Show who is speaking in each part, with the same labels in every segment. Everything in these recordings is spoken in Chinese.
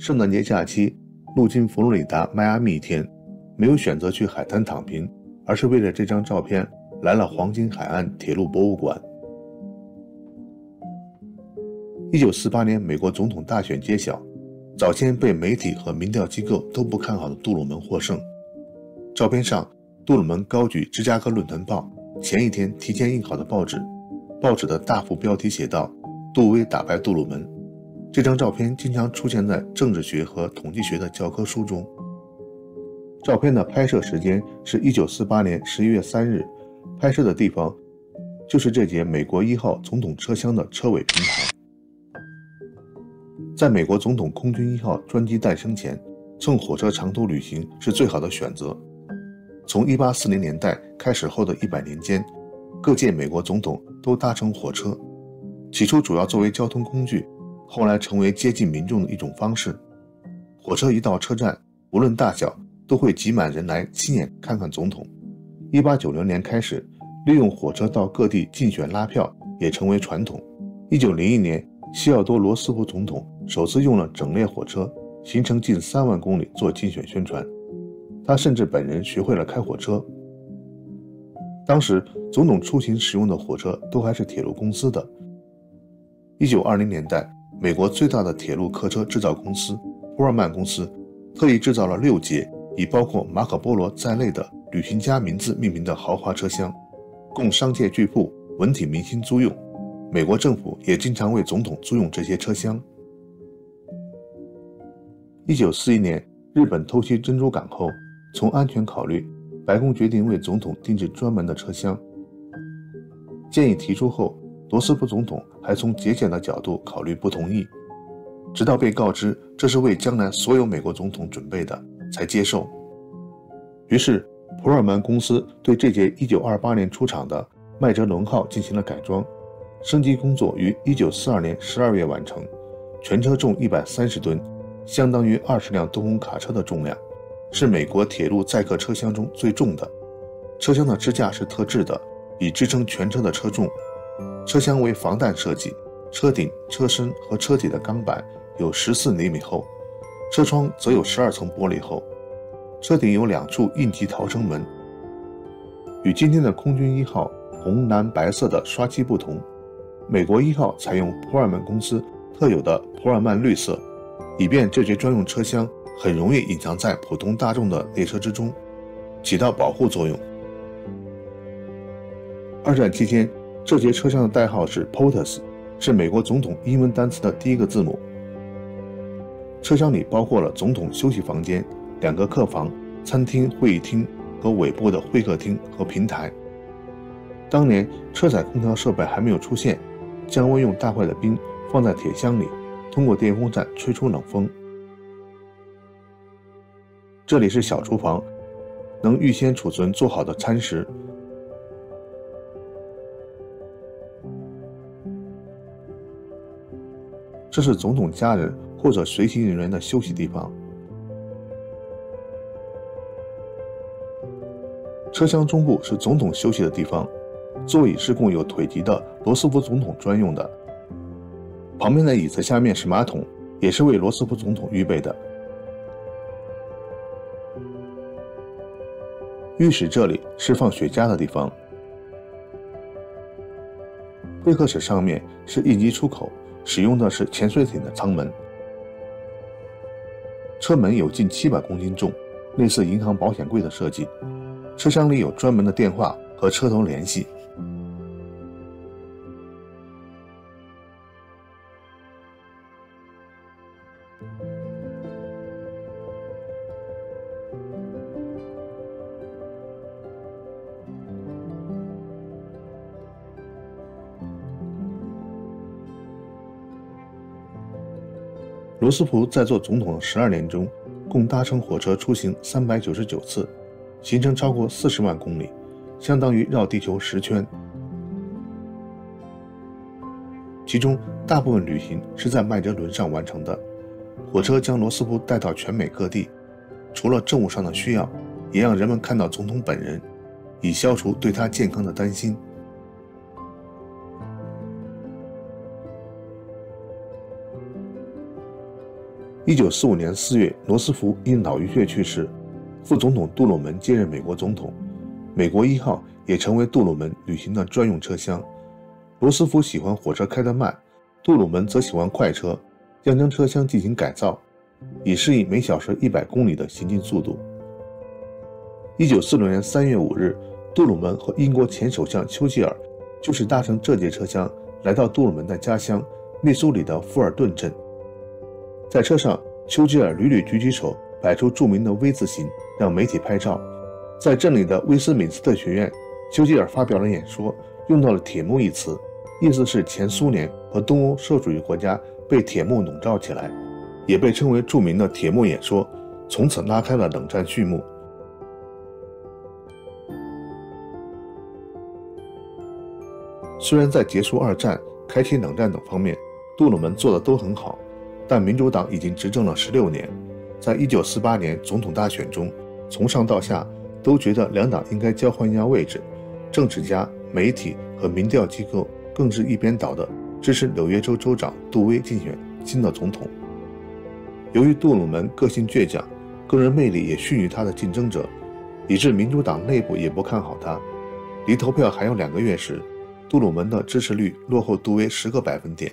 Speaker 1: 圣诞节假期路经佛罗里达迈阿密一天，没有选择去海滩躺平，而是为了这张照片来了黄金海岸铁路博物馆。1948年美国总统大选揭晓，早先被媒体和民调机构都不看好的杜鲁门获胜。照片上，杜鲁门高举芝加哥论坛报，前一天提前印好的报纸的大幅标题写道：杜威打败杜鲁门。这张照片经常出现在政治学和统计学的教科书中。照片的拍摄时间是1948年11月3日，拍摄的地方就是这节美国1号总统车厢的车尾平台。在美国总统空军1号专机诞生前，乘火车长途旅行是最好的选择。从1840年代开始后的100年间，各届美国总统都搭乘火车，起初主要作为交通工具，后来成为接近民众的一种方式。火车一到车站，无论大小，都会挤满人来亲眼看看总统。1890年开始，利用火车到各地竞选拉票也成为传统。1901年，西奥多·罗斯福总统首次用了整列火车，行程近3万公里做竞选宣传。他甚至本人学会了开火车。当时总统出行使用的火车都还是铁路公司的。1920年代，美国最大的铁路客车制造公司普尔曼公司特意制造了6节以包括马可波罗在内的旅行家名字命名的豪华车厢，供商界巨富、文体明星租用。美国政府也经常为总统租用这些车厢。1941年，日本偷袭珍珠港后，从安全考虑，白宫决定为总统定制专门的车厢。建议提出后，罗斯福总统还从节俭的角度考虑不同意，直到被告知这是为将来所有美国总统准备的，才接受。于是，普尔曼公司对这节1928年出厂的麦哲伦号进行了改装，升级工作于1942年12月完成，全车重130吨，相当于20辆东风卡车的重量，是美国铁路载客车厢中最重的。车厢的支架是特制的，以支撑全车的车重。车厢为防弹设计，车顶、车身和车体的钢板有14厘米厚，车窗则有12层玻璃厚。车顶有2处应急逃生门。与今天的空军1号红蓝白色的刷漆不同，美国1号采用普尔曼公司特有的普尔曼绿色，以便这节专用车厢很容易隐藏在普通大众的列车之中，起到保护作用。二战期间，这节车厢的代号是 POTUS， 是美国总统英文单词的第1个字母。车厢里包括了总统休息房间、2个客房、餐厅、会议厅和尾部的会客厅和平台。当年车载空调设备还没有出现，降温用大块的冰放在铁箱里，通过电风扇吹出冷风。这里是小厨房，能预先储存做好的餐食。这是总统家人或者随行人员的休息地方。车厢中部是总统休息的地方，座椅是供有腿疾的罗斯福总统专用的。旁边的椅子下面是马桶，也是为罗斯福总统预备的。浴室这里是放雪茄的地方。会客室上面是应急出口，使用的是潜水艇的舱门。车门有近700公斤重，类似银行保险柜的设计。车厢里有专门的电话和车头联系。罗斯福在做总统的12年中，共搭乘火车出行399次，行程超过40万公里，相当于绕地球10圈。其中大部分旅行是在麦哲伦上完成的。火车将罗斯福带到全美各地，除了政务上的需要，也让人们看到总统本人，以消除对他健康的担心。1945年4月，罗斯福因脑淤血去世，副总统杜鲁门接任美国总统。美国1号也成为杜鲁门旅行的专用车厢。罗斯福喜欢火车开得慢，杜鲁门则喜欢快车，将车厢进行改造，以适应每小时100公里的行进速度。1946年3月5日，杜鲁门和英国前首相丘吉尔就是搭乘这节车厢来到杜鲁门的家乡密苏里的富尔顿镇。在车上，丘吉尔屡屡举起手，摆出著名的 V 字形，让媒体拍照。在镇里的威斯敏斯特学院，丘吉尔发表了演说，用到了铁幕一词，意思是前苏联和东欧社会主义国家被铁幕笼罩起来，也被称为著名的铁幕演说，从此拉开了冷战序幕。虽然在结束二战、开启冷战等方面，杜鲁门做的都很好，但民主党已经执政了16年，在1948年总统大选中，从上到下都觉得两党应该交换一下位置，政治家、媒体和民调机构更是一边倒的支持纽约州州长杜威竞选新的总统。由于杜鲁门个性倔强，个人魅力也逊于他的竞争者，以致民主党内部也不看好他。离投票还有2个月时，杜鲁门的支持率落后杜威10个百分点。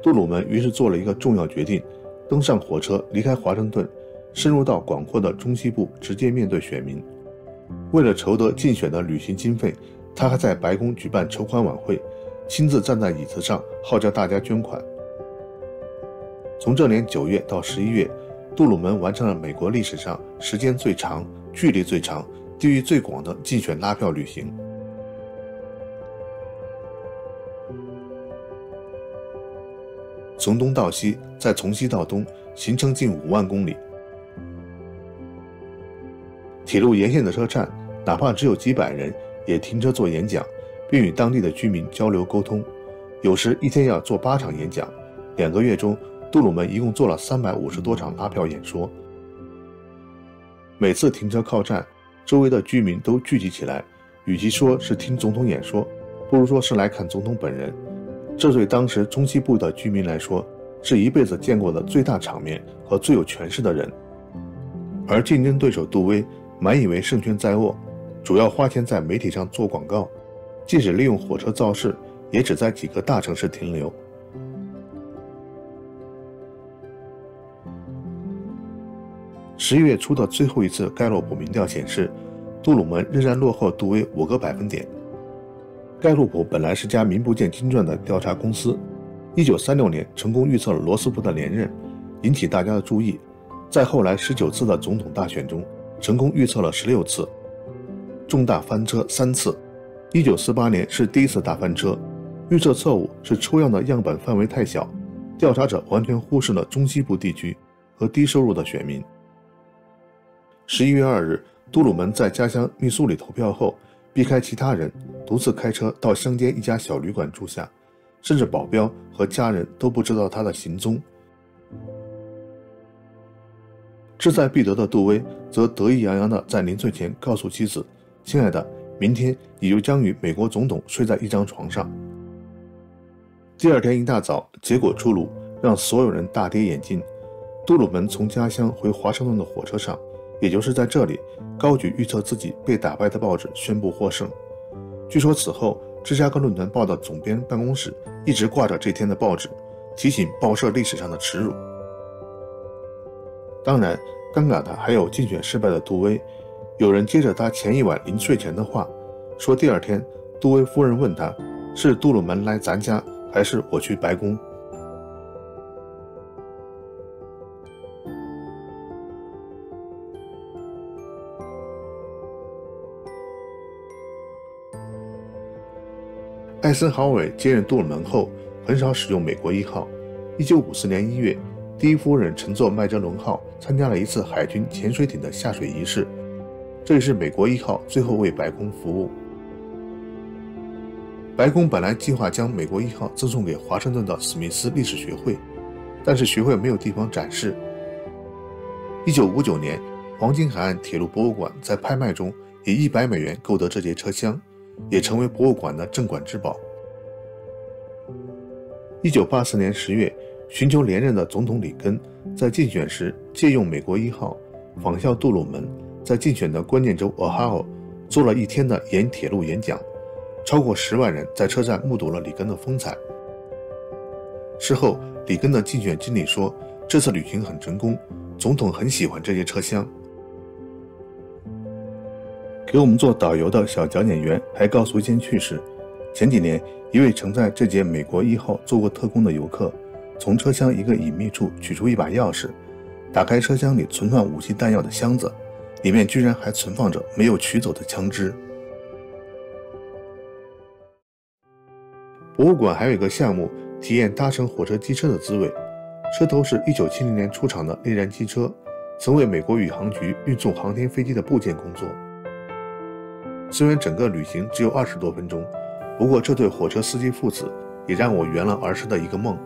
Speaker 1: 杜鲁门于是做了一个重要决定，登上火车离开华盛顿，深入到广阔的中西部，直接面对选民。为了筹得竞选的旅行经费，他还在白宫举办筹款晚会，亲自站在椅子上号召大家捐款。从这年9月到11月，杜鲁门完成了美国历史上时间最长、距离最长、地域最广的竞选拉票旅行。从东到西，再从西到东，行程近5万公里。铁路沿线的车站，哪怕只有几百人，也停车做演讲，并与当地的居民交流沟通。有时一天要做8场演讲。2个月中，杜鲁门一共做了350多场拉票演说。每次停车靠站，周围的居民都聚集起来，与其说是听总统演说，不如说是来看总统本人。这对当时中西部的居民来说，是一辈子见过的最大场面和最有权势的人。而竞争对手杜威满以为胜券在握，主要花钱在媒体上做广告，即使利用火车造势，也只在几个大城市停留。11月初的最后一次盖洛普民调显示，杜鲁门仍然落后杜威5个百分点。盖洛普本来是家名不见经传的调查公司，1936年成功预测了罗斯福的连任，引起大家的注意。在后来19次的总统大选中，成功预测了16次，重大翻车3次。1948年是第一次大翻车，预测错误是抽样的样本范围太小，调查者完全忽视了中西部地区和低收入的选民。11月2日，杜鲁门在家乡密苏里投票后，避开其他人，独自开车到乡间一家小旅馆住下，甚至保镖和家人都不知道他的行踪。志在必得的杜威则得意洋洋地在临睡前告诉妻子：“亲爱的，明天你就将与美国总统睡在一张床上。”第二天一大早，结果出炉，让所有人大跌眼镜。杜鲁门从家乡回华盛顿的火车上，也就是在这里，高举预测自己被打败的报纸宣布获胜。据说此后，芝加哥论坛报的总编办公室一直挂着这天的报纸，提醒报社历史上的耻辱。当然，尴尬的还有竞选失败的杜威。有人接着他前一晚临睡前的话，说第二天杜威夫人问他，是杜鲁门来咱家，还是我去白宫？艾森豪威尔接任杜鲁门后，很少使用美国1号。1954年1月，第一夫人乘坐麦哲伦号参加了一次海军潜水艇的下水仪式，这也是美国1号最后为白宫服务。白宫本来计划将美国1号赠送给华盛顿的史密斯历史学会，但是学会没有地方展示。1959年，黄金海岸铁路博物馆在拍卖中以100美元购得这节车厢，也成为博物馆的镇馆之宝。1984年10月，寻求连任的总统里根在竞选时借用美国1号，仿效杜鲁门在竞选的关键州 Ohio 做了1天的沿铁路演讲，超过10万人在车站目睹了里根的风采。事后，里根的竞选经理说，这次旅行很成功，总统很喜欢这些车厢。给我们做导游的小讲解员还告诉一件趣事，前几年一位曾在这节美国1号做过特工的游客，从车厢一个隐秘处取出一把钥匙，打开车厢里存放武器弹药的箱子，里面居然还存放着没有取走的枪支。博物馆还有一个项目，体验搭乘火车机车的滋味。车头是1970年出厂的内燃机车，曾为美国宇航局运送航天飞机的部件工作。虽然整个旅行只有20多分钟，不过这对火车司机父子也让我圆了儿时的一个梦。